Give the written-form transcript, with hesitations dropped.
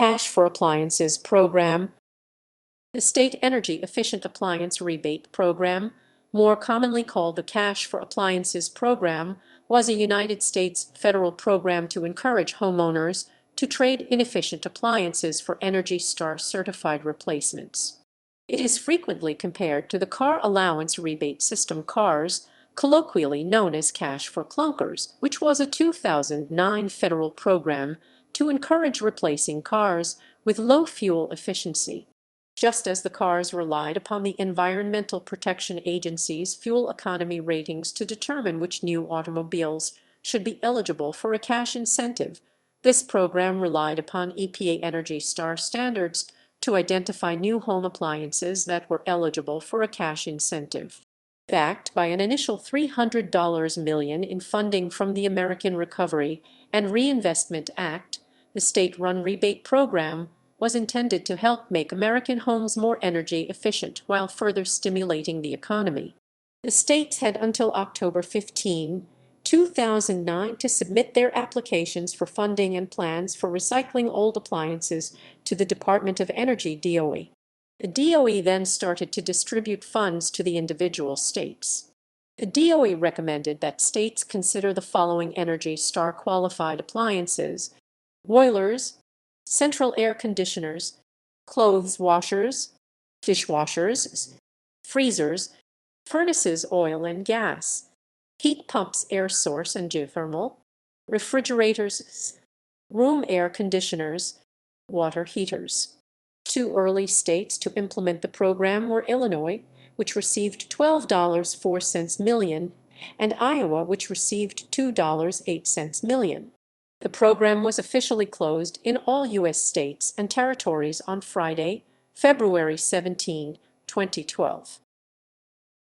Cash for Appliances Program. The State Energy Efficient Appliance Rebate Program, more commonly called the Cash for Appliances Program, was a United States federal program to encourage homeowners to trade inefficient appliances for Energy Star certified replacements. It is frequently compared to the Car Allowance Rebate System CARS, colloquially known as Cash for Clunkers, which was a 2009 federal program to encourage replacing cars with low fuel efficiency. Just as the cars relied upon the Environmental Protection Agency's fuel economy ratings to determine which new automobiles should be eligible for a cash incentive, this program relied upon EPA Energy Star standards to identify new home appliances that were eligible for a cash incentive. Backed by an initial $300 million in funding from the American Recovery and Reinvestment Act, the state-run rebate program was intended to help make American homes more energy efficient while further stimulating the economy. The states had until October 15, 2009 to submit their applications for funding and plans for recycling old appliances to the Department of Energy (DOE). The DOE then started to distribute funds to the individual states. The DOE recommended that states consider the following Energy Star qualified appliances: boilers, central air conditioners, clothes washers, dishwashers, freezers, furnaces, oil and gas, heat pumps, air source and geothermal, refrigerators, room air conditioners, water heaters. Two early states to implement the program were Illinois, which received $12.04 million, and Iowa, which received $2.08 million. The program was officially closed in all U.S. states and territories on Friday, February 17, 2012.